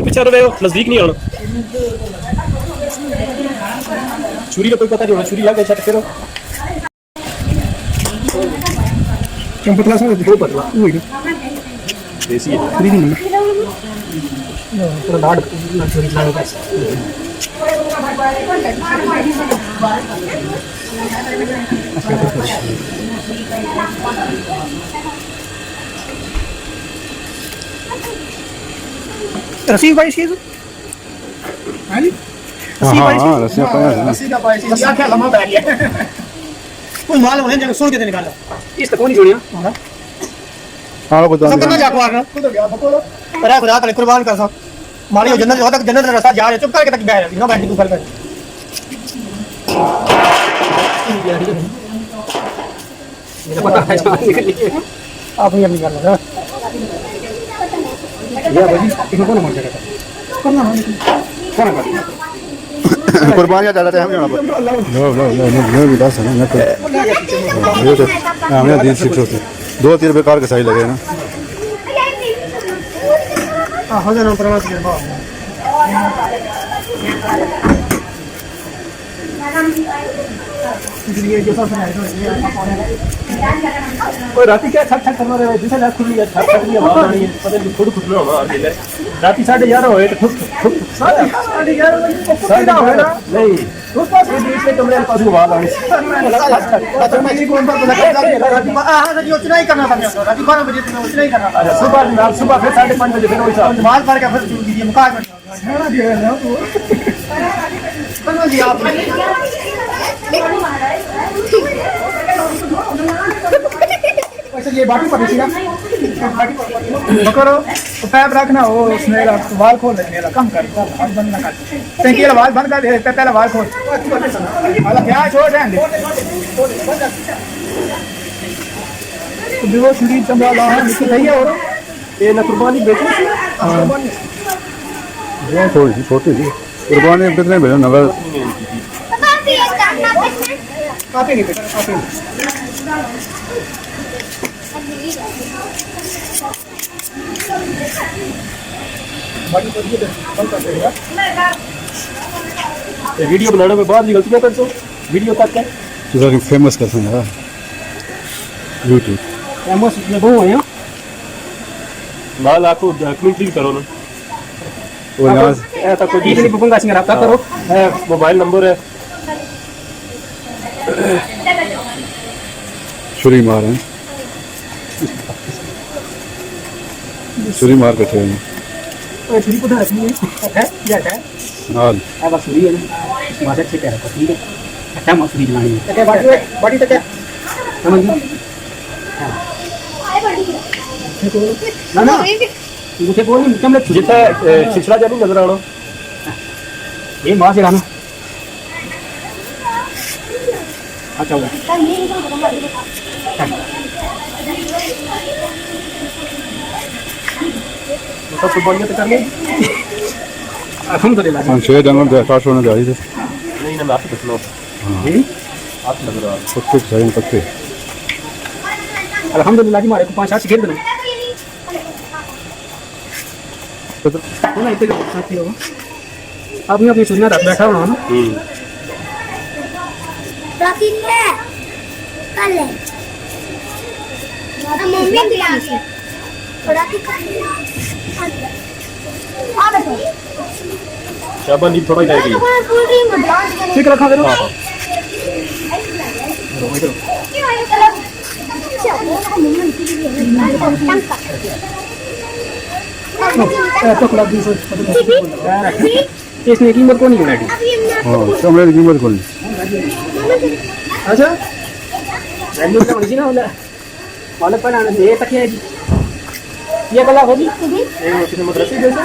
पीछे रहे हो, नजदीक नहीं आना। छुरी का कोई पता नहीं होना, छुरी आगे छत करो। कम पतला सा दो पतला वही देसी है। फ्री नहीं ना पूरा लाड ना छुरी चलाने का। रसी भाई इसकी हाँ जी रसी का भाई क्या क्या लम्हा बैठ गया कोई माल होने जब सुन के निकाला इस तक नहीं जोड़िया हां को तो कितना जाको आ को तो गया बकोलो अरे खुदा ताले कुर्बान कर सब मारी हो जन्नत तक जन्नत का रास्ता जा रहे चुप करके तक बैठ ना बैठ तू कर मेरा पता है आप ये नहीं कर रहा ये भाई इसको कौन मार जाएगा करना कौन कर कुर्बानियाँ डालते हैं हम यहाँ पर नो भी दास है ना तो ये तो हमें दिन शिक्ष होते 2-3 बेकार के सही लगे ना हो जाना प्रवास के बाद ये जो सब है कोई राती क्या छक छक करना रहे जैसे लाख खुली है छक छक नहीं आवाज आनी है पता नहीं खुद खुद ना होना और ले राती 11:30 होए तो खुद 11:30 बजे ना होए ना नहीं उस पास ये इसलिए कमरे के पास आवाज आनी मैं लगा अच्छा मैं जी कौन पर लगा राती हां जी उतना ही करना था मैं राती 12 बजे तो उतना ही करना था सुबह फिर 5:30 बजे फिर वही साहब नमाज पढ़ के फिर छूट दीजिए मुकाम में ना दिया ना तो बनो जी आप वैसे ये बाटी पर रखिएगा पकड़ो तो पैप रखना वो उसमें वाल खोल मेरा कम कर हाथ बंद ना कर टैंकी वाला वाल बंद कर दे पहले वाल खोल वाला क्या छोड़ दे तो देखो छुरी चमड़ा ला निकल रही है और ये ना कुर्बानी बेचो ये थोड़ी सी छोटी सी कुर्बानी कितने भेजो नगर काफी नहीं बेटा काफी बड़ी तो ये बंद कर देगा ये वीडियो बनाने में बाद गलती ना कर दो वीडियो तक है तो फेमस कर सकते हैं यूट्यूब फेमस में वो है माल आपको कमेंट्री करो ना वो यहाँ ऐसा कोई नहीं बुकूंगा सिंगर आप करो मोबाइल नंबर है छुरी मार हैं छुरी मार के थे छुरी को रखनी है या है हाल अब छुरी है मार से क्या है ठीक है अच्छा मछली बनानी है क्या बड़ी तो क्या समझ लो ना ना मुझे बोल नहीं तुम लोग जितना छिछड़ा जानी नजर आना ये मां से लाना अच्छा हुआ तो कुर्बानियां तो करनी अल्हम्दुलिल्लाह हम 6 जंगल से काट होने जा रही थे नहीं ना आप कुछ लो जी आप लग रहा है पक्के सही पक्के अल्हम्दुलिल्लाह जी हमारे को 5-7 गिर देना तो ना इतने साथी हो आप यहाँ अपनी सुनना रख बैठा हुआ ना राती है कल है मम्मी भी आ गई राती कल आ बैठो शाबाश नींद थोड़ा ही जाएगी ठीक रखा करो इसने कीमत को नहीं बनाई हाँ कमरे की कीमत को नहीं अच्छा वैल्यू का होनी ना वाले पर आने ये तक है ये कला होगी एक किसी मदरसे जैसे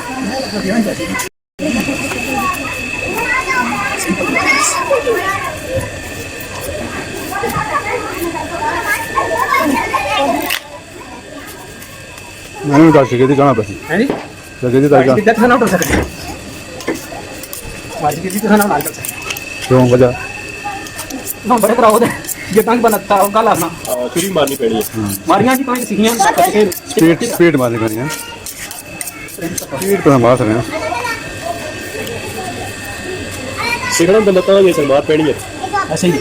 मैंने भी डाल थी कहाँ पैसे है नी लगे थी ताकि दिक्कत है ना उठा सकते माजी की दिक्कत है ना डाल सकते क्यों वजह ना बड़े तरह होते ये तंग बनता है काला ना छुरी मारनी पड़ी है मारियां की तो सीखियां स्पीड मारने करनी है स्पीड पर हम बात रहे हैं सिखना तो लता ये सलमात पैनी है ऐसे ही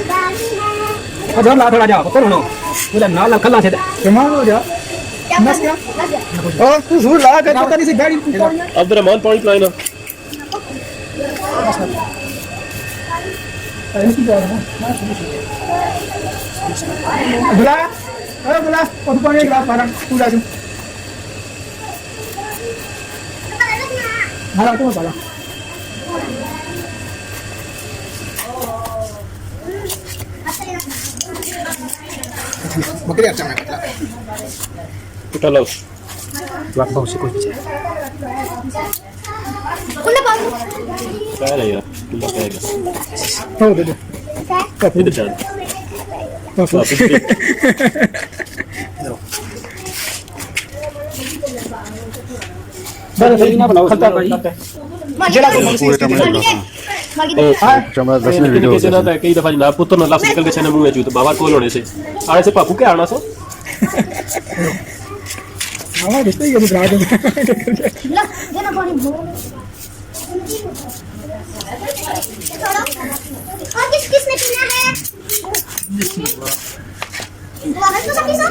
अब ला थोड़ा जा पकड़ लो मुझे ना ला खल्ला से कमाल हो जा बस क्या और तू सुन ला कर पता नहीं से गाड़ी अब्दुर्रहमान पानी पिलाए ना बुला अरे बुला और पानी गिलास मारा तू जा तू मारा तो मारा बकरी अच्छा है उठा लो बात बहुत से कुछ उन्हें पाऊँ क्या है यार तुम बताएगा हो दे दे इधर चल बस ना बनाओ खत्ता भाई जेला को पूरे कमरे में चमड़ा 10 में वीडियो कैसे ना कई दफा जनाब पुत्र न लफ्ज निकल के छने मुंह में जूत बाबा कोल होने से आने से पापू के आना सो हां रिश्ते ये बिगड़ा दे ला ये ना पानी भरो और किसने पीना है वो है तो सभी सब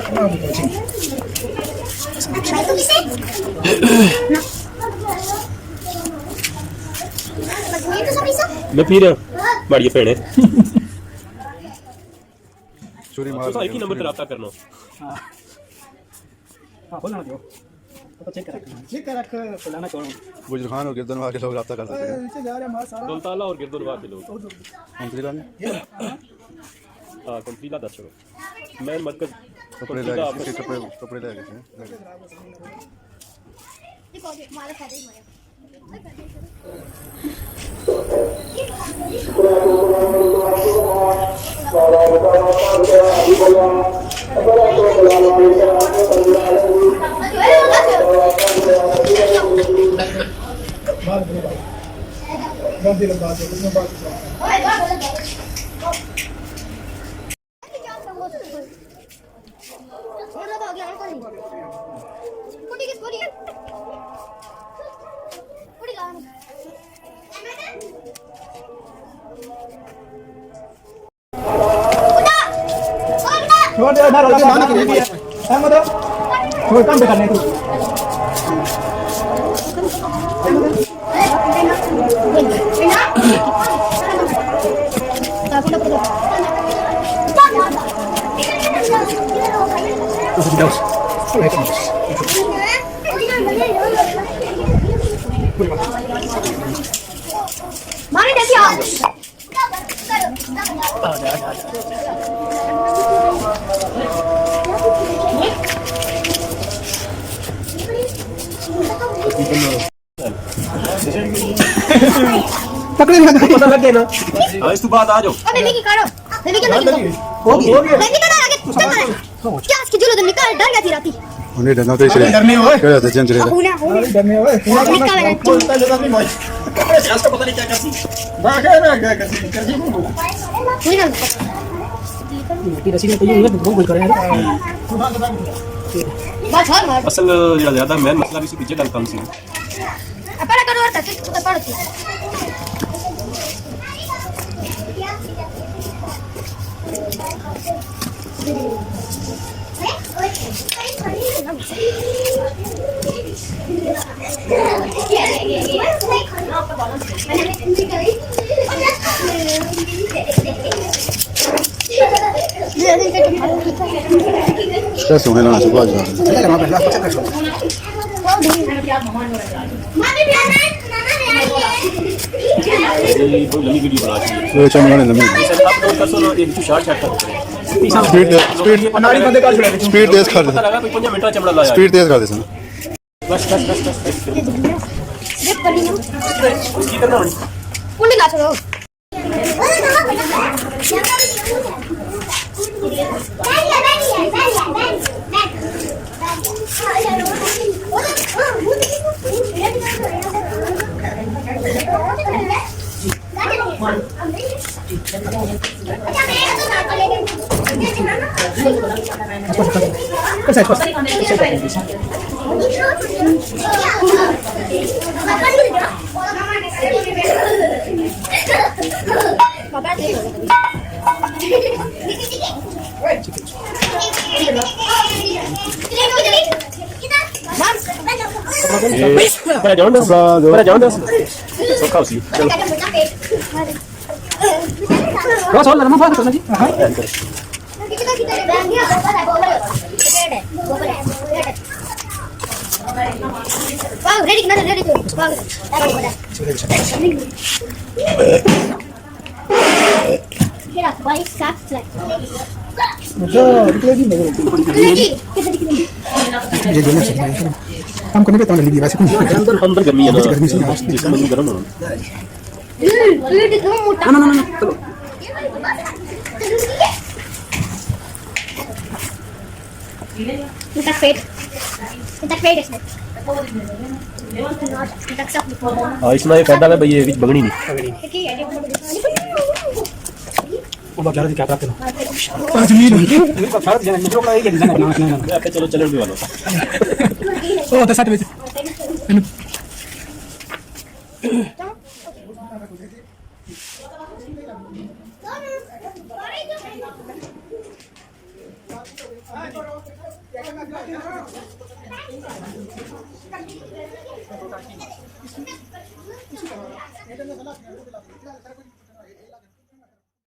भाई तो किसे ये तो सभी सब मैं पी रहा माड़िए पेड़े चोरी मार तो एक ही नंबर पे राब्ता करना हां बोलना दो तो चेक कर रख फलाना छोड़ो बुजुर्ग खान और गिरदन वाले लोग राब्ता कर सकते हैं नीचे जा रहे हमारा सारा दौलताला और गिरदुलवाद के लोग कंपनी में हां कंपनी ला दस छोड़ो मैं मत कर कपड़े ले गए कपड़े ले गए देखो हमारा फायदा ही मरे गंदी लंबा दे उसमें बात छोड़ दे ना रोला माना के लिए है मत छोड़ काम करने तू मारे देखिए पकड़े ना पता लगे ना हां इस बाद आ जाओ अबे बेबी करो बेबी के लगी हो गया बेबी का आगे चल क्या इसकी जुल्म निकाल डर गया थी राती उन्हें डरना तो इसलिए डरने हो क्या जाते चंद चले होना डरने हो निकाल रहा बोलता जरा नहीं मोई आज का पता नहीं क्या करती भागे ना क्या करती कर दी हुई ना बेटी रसी ने तो ये बहुत बोल कर रहा है बस हर मार असल ज्यादा मेन मसला भी सी पीछे गल कम सी अपना करो और तक तो पड़ती स्ट्रेस होने लगा सुबह जा ये बहुत लंबी वीडियो बना दी तो चमड़ा ने लम्बी आप लोग कर सो एक शॉर्ट शॉट कर स्पीड नारी बंदे का छोड़ स्पीड तेज कर पता दे लगा 5 मिनट चमड़ा लाया स्पीड तेज कर दे सन बस देख कर ली ना की करना होनी पुंडी ना छोड़ो कैसे Para John, para John, so kau sih. Kau soal lama apa tu nanti? Wow, ready, mana ready tu? Wow, kira baik sah selesai. Lagi, kita dikit lagi. काम करने पे तो लगी वैसे कुछ अंदर अंदर गर्मी है ना, जिसमें अंदर गर्म है. Itu tu mudah. No. Chalo. Minta fade इसमें. Minta सब. हाँ इसमें ये फायदा है भाई ये बीच बगड़ी नहीं. ठीक है. वो बात क्या करते हैं पांच मिनट का फर्क जाने निकलो का एक जाने ना आपके चलो भी वालों. ओ तो साथ में Sorry.